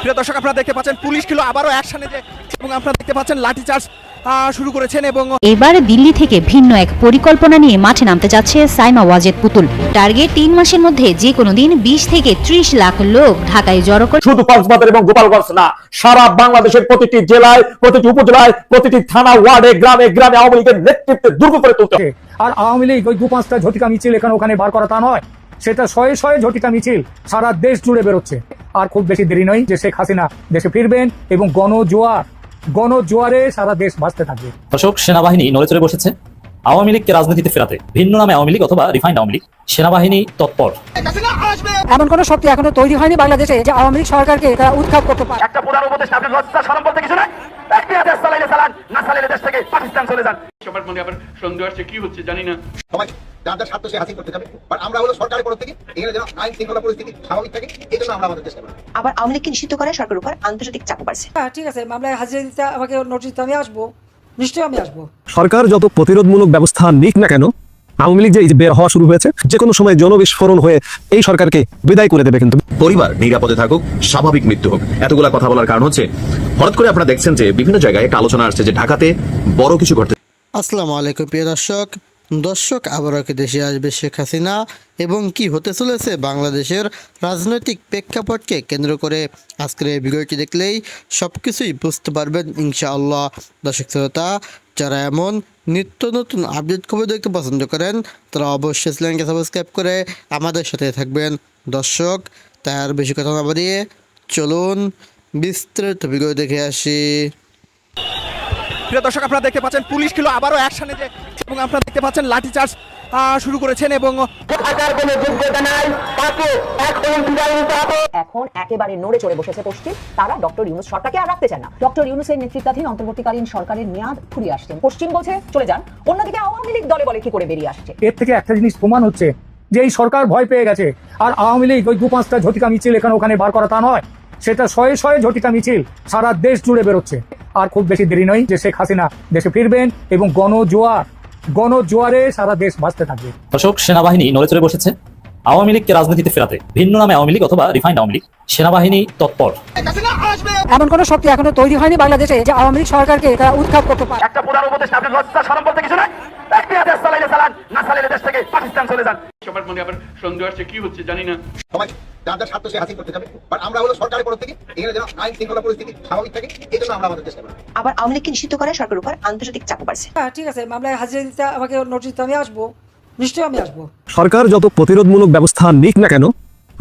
প্রিয় দর্শক, আপনারা দেখতে পাচ্ছেন পুলিশ ছিল আবারও অ্যাকশনে যে, এবং আপনারা দেখতে পাচ্ছেন লাঠিচার্জ শুরু করেছেন। এবং এবার দিল্লি থেকে ভিন্ন এক পরিকল্পনা নিয়ে মাঠে নামতে যাচ্ছে সাইমা ওয়াজেদ পুতুল। টার্গেট 3 মাসের মধ্যে যে কোনো দিন 20 থেকে 30 লাখ লোক ঢাকায় জড়ো করে। শুধু কক্সবাজার এবং গোপালগঞ্জ না, সারা বাংলাদেশের প্রতিটি জেলায়, প্রতিটি উপজেলায়, প্রতিটি থানা, ওয়ার্ডে, গ্রামে গ্রামে আওয়ামী লীগের নেতৃত্বে দুর্গ করে তুলতে হবে। আর আওয়ামী লীগ ওই 2-5টা ঝটিকা মিছিল এখানে ওখানে বার করা তা নয়, সেটা শয়ে শয়ে ঝটিকা মিছিল সারা দেশ জুড়ে বেরোচ্ছে। আর খুব বেশি দেরি নয় যে শেখ হাসিনা দেশে ফিরবেন এবং গণজোয়ারে সারা দেশ ভাসতে থাকবে। দর্শক, সেনাবাহিনী নড়ে চড়ে বসেছে আওয়ামী লীগকে রাজনীতিতে ফেরাতে। ভিন্ন নামে আওয়ামী লীগ অথবা রিফাইন্ড আওয়ামী লীগ, সেনাবাহিনী তৎপর। এমন কোন শক্তি এখনো তৈরি হয়নি বাংলাদেশে যে আওয়ামী লীগ সরকারকে তারা উৎখাত করতে পারে। একটা প্রধান উপদেষ্টা, আপনি লজ্জা শরম বলতে কিছু নাই। একটি দেশ চালাইলে চালান, না চালাইলে দেশ থেকে পাকিস্তান চলে যান। সবার মনে আবার সন্দেহ আসছে কি হচ্ছে জানি না। সবাই যার যার স্বার্থ সে হাসিল করতে যাবে, বাট আমরা হলো সরকারের পক্ষ থেকে এখানে যেন আইন শৃঙ্খলা পরিস্থিতি স্বাভাবিক থাকে, এই জন্য আমরা আমাদের চেষ্টা করি। আবার আওয়ামী লীগকে নিষিদ্ধ করে সরকারের উপর আন্তর্জাতিক চাপ বাড়ছে। ঠিক আছে, মামলায় হাজিরা দিতে আমাকে নোটিশ দিতে, আমি আসবো, নিশ্চয়ই আমি আসবো। সরকার যত প্রতিরোধমূলক ব্যবস্থা নিক না কেন, আওয়ামী লীগ যে বের হওয়া শুরু হয়েছে, যে কোনো সময় জনবিস্ফোরণ হয়ে এই সরকারকে বিদায় করে দেবে। কিন্তু পরিবার নিরাপদে থাকুক, স্বাভাবিক মৃত্যু হোক, এতগুলা কথা বলার কারণ হচ্ছে হঠাৎ করে আপনারা দেখছেন যে বিভিন্ন জায়গায় একটা আলোচনা আসছে যে ঢাকাতে বড় কিছু ঘটতে। আসসালামু আলাইকুম প্রিয় দর্শক, আবারও কি দেশে আসবে শেখ হাসিনা এবং কি হতে চলেছে বাংলাদেশের রাজনৈতিক প্রেক্ষাপটকে কেন্দ্র করে আজকের এই ভিডিওটি দেখলেই সব কিছুই বুঝতে পারবেন ইনশাআল্লাহ। দর্শক শ্রোতা, যারা এমন নিত্য নতুন আপডেট খবর দেখতে পছন্দ করেন তারা অবশ্যই চ্যানেলকে সাবস্ক্রাইব করে আমাদের সাথে থাকবেন। দর্শক, তাই আর বেশি কথা না বাড়িয়ে চলুন বিস্তারিত ভিডিও দেখে আসি। প্রিয় দর্শক, আপনারা দেখতে পাচ্ছেন পুলিশ ছিল আবারও অ্যাকশনে যে, এবং আপনারা দেখতে পাচ্ছেন লাঠিচার্জ শুরু করেছেন। এবং এখন একেবারে নড়ে চড়ে বসেছে পশ্চিম। তারা ডক্টর ইউনূস সরকারকে আর রাখতে চান না। ডক্টর ইউনূসের নেতৃত্বাধীন অন্তর্বর্তীকালীন সরকারের মেয়াদ ফুরিয়ে আসছেন। পশ্চিম বলছে চলে যান, অন্যদিকে আওয়ামী লীগ দলে বলে কি করে বেরিয়ে আসছে। এর থেকে একটা জিনিস প্রমাণ হচ্ছে যে এই সরকার ভয় পেয়ে গেছে। আর আওয়ামী লীগ ওই 2-5টা ঝটিকা মিছিল এখানে ওখানে বার করা তা নয়, সেটা শয়ে শয়ে ঝটিকা মিছিল সারা দেশ জুড়ে বেরোচ্ছে। আর খুব বেশি দেরি নয় যে শেখ হাসিনা দেশে ফিরবেন এবং গণজোয়ারে সারা দেশ ভাসতে থাকবে। দর্শক, সেনাবাহিনী নড়ে চড়ে বসেছে আওয়ামী লীগকে রাজনীতিতে ফেরাতে। ভিন্ন নামে আওয়ামী লীগ অথবা রিফাইন্ড আওয়ামী লীগ, সেনাবাহিনী তৎপর। এমন কোন শক্তি এখনো তৈরি হয়নি বাংলাদেশে যে আওয়ামী লীগ সরকারকে তারা উৎখাত করতে পারে। একটা প্রধান উপদেষ্টা, আপনি লজ্জা শরম বলতে কিছু নাই। একটি দেশ চালাইলে চালান, না চালাইলে দেশ থেকে পাকিস্তান চলে যান। সবার মনে আবার সন্দেহ আসছে কি হচ্ছে জানি না। সবাই যার যার স্বার্থ সে হাসিল করতে যাবে, বাট আমরা হলো সরকারের পক্ষ থেকে এখানে যেন আইন শৃঙ্খলা পরিস্থিতি স্বাভাবিক থাকে, এই জন্য আমরা আমাদের চেষ্টা করি। আবার আওয়ামী লীগকে নিষিদ্ধ করে সরকারের উপর আন্তর্জাতিক চাপ বাড়ছে। ঠিক আছে, মামলায় হাজিরা দিতে আমাকে নোটিশ দিতে, আমি আসবো, নিশ্চয়ই আমি আসবো। সরকার যত প্রতিরোধমূলক ব্যবস্থা নিক না কেন,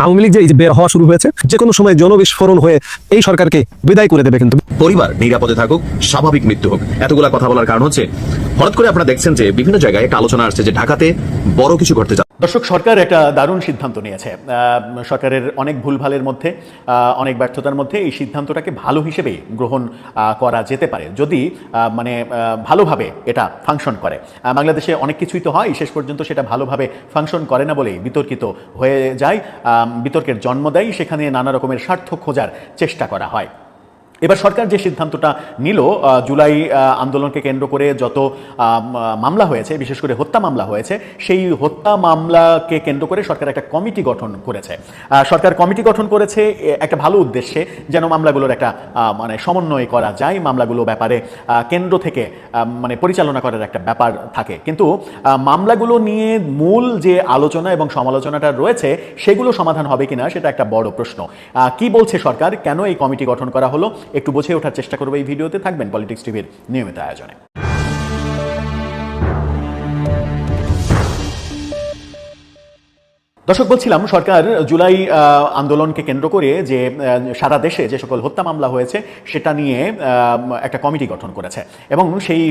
আওয়ামী লীগ যে বের হওয়া শুরু হয়েছে, যে কোনো সময় জনবিস্ফোরণ হয়ে এই সরকারকে বিদায় করে দেবে। কিন্তু পরিবার নিরাপদে থাকুক, স্বাভাবিক মৃত্যু হোক, এতগুলা কথা বলার কারণ হচ্ছে হঠাৎ করে আপনারা দেখছেন যে বিভিন্ন জায়গায় একটা আলোচনা আসছে যে ঢাকাতে বড় কিছু ঘটতে যাচ্ছে। দর্শক, সরকার একটা দারুণ সিদ্ধান্ত নিয়েছে। সরকারের অনেক ভুলভালের মধ্যে, অনেক ব্যর্থতার মধ্যে এই সিদ্ধান্তটাকে ভালো হিসেবে গ্রহণ করা যেতে পারে যদি ভালোভাবে এটা ফাংশন করে। বাংলাদেশে অনেক কিছুই তো হয়, শেষ পর্যন্ত সেটা ভালোভাবে ফাংশন করে না বলেই বিতর্কিত হয়ে যায়, বিতর্কের জন্ম দেয়, সেখানে নানা রকমের স্বার্থ খোঁজার চেষ্টা করা হয়। এবার সরকার যে সিদ্ধান্তটা নিল, জুলাই আন্দোলনকে কেন্দ্র করে যত মামলা হয়েছে, বিশেষ করে হত্যা মামলা হয়েছে, সেই হত্যা মামলাকে কেন্দ্র করে সরকার একটা কমিটি গঠন করেছে। সরকার কমিটি গঠন করেছে একটা ভালো উদ্দেশ্যে, যেন মামলাগুলোর একটা সমন্বয় করা যায়, মামলাগুলো ব্যাপারে কেন্দ্র থেকে পরিচালনা করার একটা ব্যাপার থাকে। কিন্তু মামলাগুলো নিয়ে মূল যে আলোচনা এবং সমালোচনাটা রয়েছে সেগুলো সমাধান হবে কিনা সেটা একটা বড় প্রশ্ন। কি বলছে সরকার, কেন এই কমিটি গঠন করা হলো, একটু বুঝে ওঠার চেষ্টা করবো এই ভিডিওতে। থাকবেন পলিটিক্স টিভির নিয়মিত আয়োজনে। দর্শক, বলছিলাম সরকার জুলাই আন্দোলনকে কেন্দ্র করে যে সারা দেশে যে সকল হত্যা মামলা হয়েছে সেটা নিয়ে একটা কমিটি গঠন করেছে এবং সেই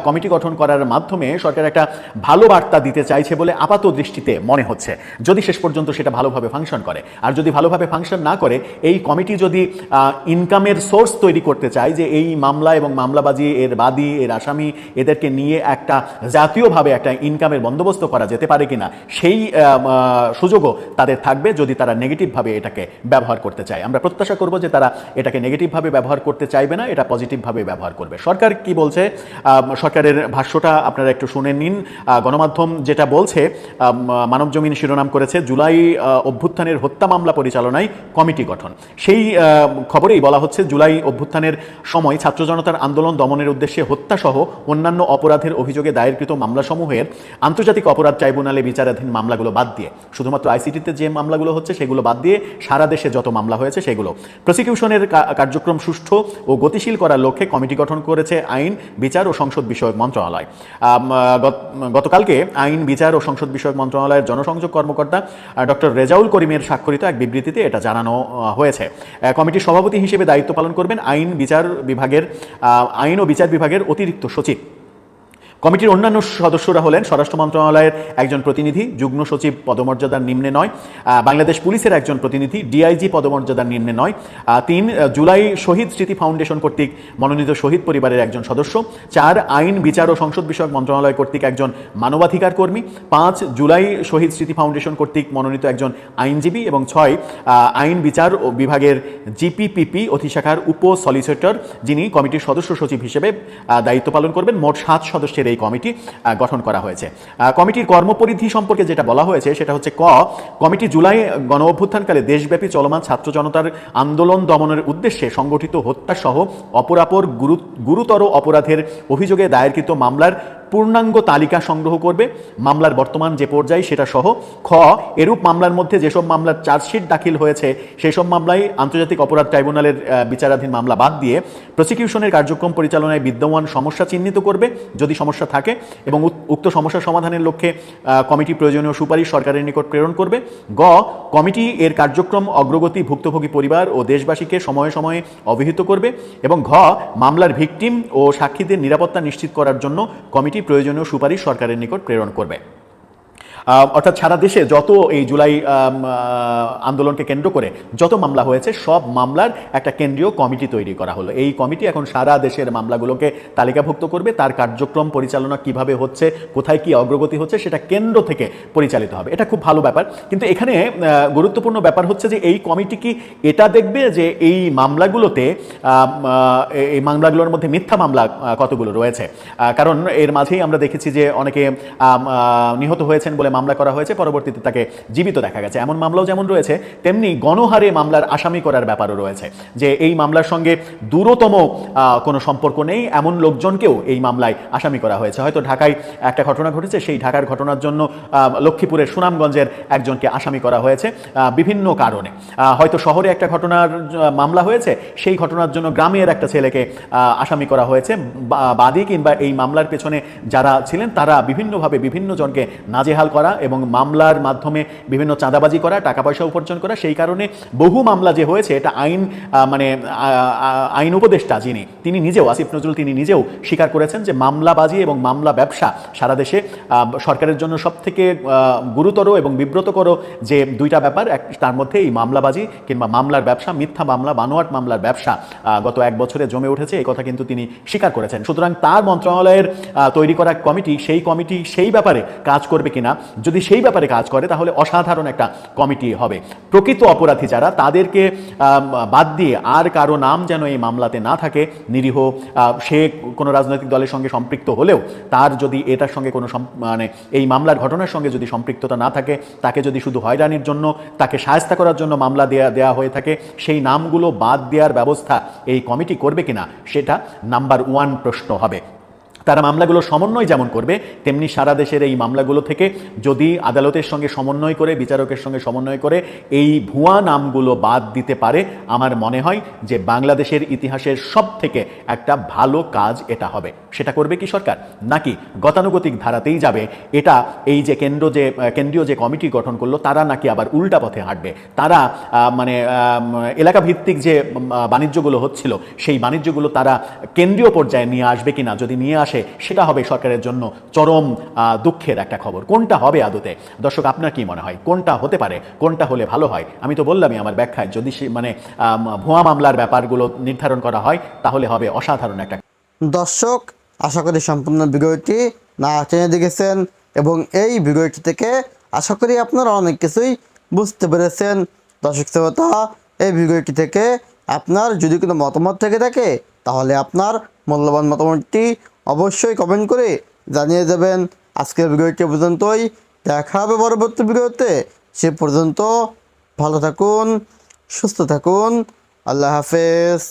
কমিটি গঠন করার মাধ্যমে সরকার একটা ভালো বার্তা দিতে চাইছে বলে আপাত দৃষ্টিতে মনে হচ্ছে, যদি শেষ পর্যন্ত সেটা ভালোভাবে ফাংশন করে। আর যদি ভালোভাবে ফাংশন না করে, এই কমিটি যদি ইনকামের সোর্স তৈরি করতে চায় যে এই মামলা এবং মামলাবাজি, এর বাদী, এর আসামি, এদেরকে নিয়ে একটা জাতীয়ভাবে একটা ইনকামের বন্দোবস্ত করা যেতে পারে কিনা, সেই সুযোগও তাদের থাকবে যদি তারা নেগেটিভভাবে এটাকে ব্যবহার করতে চায়। আমরা প্রত্যাশা করব যে তারা এটাকে নেগেটিভভাবে ব্যবহার করতে চাইবে না, এটা পজিটিভভাবে ব্যবহার করবে। সরকার কি বলছে, সরকারের ভাষ্যটা আপনারা একটু শুনে নিন। গণমাধ্যম যেটা বলছে, মানবজমিন শিরোনাম করেছে জুলাই অভ্যুত্থানের হত্যা মামলা পরিচালনায় কমিটি গঠন। সেই খবরেই বলা হচ্ছে জুলাই অভ্যুত্থানের সময় ছাত্র জনতার আন্দোলন দমনের উদ্দেশ্যে হত্যাসহ অন্যান্য অপরাধের অভিযোগে দায়েরকৃত মামলাসমূহের আন্তর্জাতিক অপরাধ ট্রাইব্যুনালে বিচারাধীন মামলাগুলো বাদ দিয়ে, শুধুমাত্র আইসিটিতে যে মামলাগুলো হচ্ছে সেগুলো বাদ দিয়ে সারা দেশে যত মামলা হয়েছে সেগুলো প্রসিকিউশনের কার্যক্রম সুষ্ঠু ও গতিশীল করার লক্ষ্যে কমিটি গঠন করেছে আইন, বিচার ও সংসদ বিষয়ক মন্ত্রণালয়। গতকালকে আইন, বিচার ও সংসদ বিষয়ক মন্ত্রণালয়ের জনসংযোগ কর্মকর্তা ডক্টর রেজাউল করিমের স্বাক্ষরিত এক বিবৃতিতে এটা জানানো হয়েছে। কমিটির সভাপতি হিসেবে দায়িত্ব পালন করবেন আইন ও বিচার বিভাগের অতিরিক্ত সচিব। কমিটির অন্যান্য সদস্যরা হলেন স্বরাষ্ট্র মন্ত্রণালয়ের একজন প্রতিনিধি, যুগ্ম সচিব পদমর্যাদার নিম্নে নয়, বাংলাদেশ পুলিশের একজন প্রতিনিধি, ডিআইজি পদমর্যাদার নিম্নে নয়, 3 জুলাই শহীদ স্মৃতি ফাউন্ডেশন কর্তৃক মনোনীত শহীদ পরিবারের একজন সদস্য, 4 আইন, বিচার ও সংসদ বিষয়ক মন্ত্রণালয় কর্তৃক একজন মানবাধিকার কর্মী, 5 জুলাই শহীদ স্মৃতি ফাউন্ডেশন কর্তৃক মনোনীত একজন আইনজীবী এবং 6 আইন, বিচার ও বিভাগের জিপিপিপি অধিশাখার উপ সলিসিটর, যিনি কমিটির সদস্য সচিব হিসেবে দায়িত্ব পালন করবেন। মোট 7 সদস্যের এই কমিটি গঠন করা হয়েছে। কমিটির কর্মপরিধি সম্পর্কে যেটা বলা হয়েছে সেটা হচ্ছে কমিটি জুলাই গণ অভ্যুত্থানকালে দেশব্যাপী চলমান ছাত্র জনতার আন্দোলন দমনের উদ্দেশ্যে সংগঠিত হত্যা সহ অপরাপর গুরুতর অপরাধের অভিযোগে দায়েরকৃত মামলার পূর্ণাঙ্গ তালিকা সংগ্রহ করবে, মামলার বর্তমান যে পর্যায়ে সেটা সহ। এরূপ মামলার মধ্যে যেসব মামলার চার্জশিট দাখিল হয়েছে সেই সব মামলায় আন্তর্জাতিক অপরাধ ট্রাইব্যুনালের বিচারাধীন মামলা বাদ দিয়ে প্রসিকিউশনের কার্যক্রম পরিচালনায় বিদ্যমান সমস্যা চিহ্নিত করবে যদি সমস্যা থাকে, এবং উক্ত সমস্যা সমাধানের লক্ষ্যে কমিটি প্রয়োজনীয় সুপারিশ সরকারের নিকট প্রেরণ করবে। কমিটি এর কার্যক্রম অগ্রগতি ভুক্তভোগী পরিবার ও দেশবাসীকে সময়ে সময়ে অবহিত করবে, এবং মামলার ভিকটিম ও সাক্ষীদের নিরাপত্তা নিশ্চিত করার জন্য কমিটি প্রয়োজনীয় সুপারিশ সরকারের নিকট প্রেরণ করবে। অর্থাৎ সারা দেশে যত এই জুলাই আন্দোলনকে কেন্দ্র করে যত মামলা হয়েছে সব মামলার একটা কেন্দ্রীয় কমিটি তৈরি করা হলো। এই কমিটি এখন সারা দেশের মামলাগুলোকে তালিকাভুক্ত করবে, তার কার্যক্রম পরিচালনা কিভাবে হচ্ছে, কোথায় কি অগ্রগতি হচ্ছে সেটা কেন্দ্র থেকে পরিচালিত হবে। এটা খুব ভালো ব্যাপার, কিন্তু এখানে গুরুত্বপূর্ণ ব্যাপার হচ্ছে যে এই কমিটি কি এটা দেখবে যে এই মামলাগুলোর মধ্যে মিথ্যা মামলা কতগুলো রয়েছে? কারণ এর মাঝেই আমরা দেখেছি যে অনেকে নিহত হয়েছেন বলে মামলা করা হয়েছে, পরবর্তীতে তাকে জীবিত দেখা গেছে। এমন মামলাও যেমন রয়েছে তেমনি গণহারে মামলার আসামি করার ব্যাপারও রয়েছে, যে এই মামলার সঙ্গে দূরতম কোনো সম্পর্ক নেই এমন লোকজনকেও এই মামলায় আসামি করা হয়েছে। হয়তো ঢাকায় একটা ঘটনা ঘটেছে, সেই ঢাকার ঘটনার জন্য লক্ষ্মীপুরের সুনামগঞ্জের একজনকে আসামি করা হয়েছে বিভিন্ন কারণে। হয়তো শহরে একটা ঘটনার মামলা হয়েছে, সেই ঘটনার জন্য গ্রামের একটা ছেলেকে আসামি করা হয়েছে। বাদী কিংবা এই মামলার পেছনে যারা ছিলেন তারা বিভিন্নভাবে বিভিন্ন জনকে নাজেহাল করা এবং মামলার মাধ্যমে বিভিন্ন চাঁদাবাজি করা, টাকা পয়সা উপার্জন করা। সেই কারণে বহু মামলা যে হয়েছে এটা আইন উপদেষ্টা তিনি নিজেও, আসিফ নজরুল, তিনি নিজেও স্বীকার করেছেন যে মামলাবাজি এবং মামলা ব্যবসা সারা দেশে সরকারের জন্য সবথেকে গুরুতর এবং বিব্রতকর যে দুইটা ব্যাপার, তার মধ্যে এই মামলাবাজি কিংবা মামলার ব্যবসা, মিথ্যা মামলা, বানোয়াট মামলার ব্যবসা গত 1 বছরে জমে উঠেছে, এই কথা কিন্তু তিনি স্বীকার করেছেন। সুতরাং তার মন্ত্রণালয়ের তৈরি করা কমিটি সেই ব্যাপারে কাজ করবে কিনা, যদি সেই ব্যাপারে কাজ করে তাহলে অসাধারণ একটা কমিটি হবে। প্রকৃত অপরাধী যারা তাদেরকে বাদ দিয়ে আর কারো নাম যেন এই মামলাতে না থাকে, নিরীহ সে কোনো রাজনৈতিক দলের সঙ্গে সম্পৃক্ত হলেও তার যদি এটার সঙ্গে কোনো এই মামলার ঘটনার সঙ্গে যদি সম্পৃক্ততা না থাকে, তাকে যদি শুধু হয়রানির জন্য, তাকে শায়েস্তা করার জন্য মামলা দেয়া হয়ে থাকে, সেই নামগুলো বাদ দেওয়ার ব্যবস্থা এই কমিটি করবে কিনা সেটা নাম্বার 1 প্রশ্ন হবে। তারা মামলাগুলো সমন্বয় যেমন করবে তেমনি সারা দেশের এই মামলাগুলো থেকে যদি আদালতের সঙ্গে সমন্বয় করে, বিচারকের সঙ্গে সমন্বয় করে এই ভুয়া নামগুলো বাদ দিতে পারে, আমার মনে হয় যে বাংলাদেশের ইতিহাসের সবথেকে একটা ভালো কাজ এটা হবে। সেটা করবে কি সরকার, নাকি গতানুগতিক ধারাতেই যাবে? এটা এই যে কেন্দ্রীয় যে কমিটি গঠন করলো তারা নাকি আবার উল্টা পথে হাঁটবে? তারা এলাকা ভিত্তিক যে বাণিজ্যগুলো হচ্ছিল সেই বাণিজ্যগুলো তারা কেন্দ্রীয় পর্যায়ে নিয়ে আসবে কিনা? যদি নিয়ে আসে সেটা হবে সরকারের জন্য চরম দুঃখের একটা খবর। কোনটা হবে আদতে? দর্শক, আপনার কি মনে হয় কোনটা হতে পারে, কোনটা হলে ভালো হয়? আমি তো বললামই আমার ব্যাখ্যায়, যদি ভুয়া মামলার ব্যাপারগুলো নির্ধারণ করা হয় তাহলে হবে অসাধারণ একটা। দর্শক, আশা করি সম্পূর্ণ ভিডিওটি না টেনে দেখেছেন এবং এই ভিডিওটি থেকে আশা করি আপনারা অনেক কিছুই বুঝতে পেরেছেন। দর্শক শ্রোতা, এই ভিডিওটি থেকে আপনার যদি কোনো মতামত থেকে থাকে তাহলে আপনার মূল্যবান মতামতটি অবশ্যই কমেন্ট করে জানিয়ে দেবেন। আজকের ভিডিওটি পর্যন্তই, দেখা হবে পরবর্তী ভিডিওতে। সে পর্যন্ত ভালো থাকুন, সুস্থ থাকুন, আল্লাহ হাফেজ।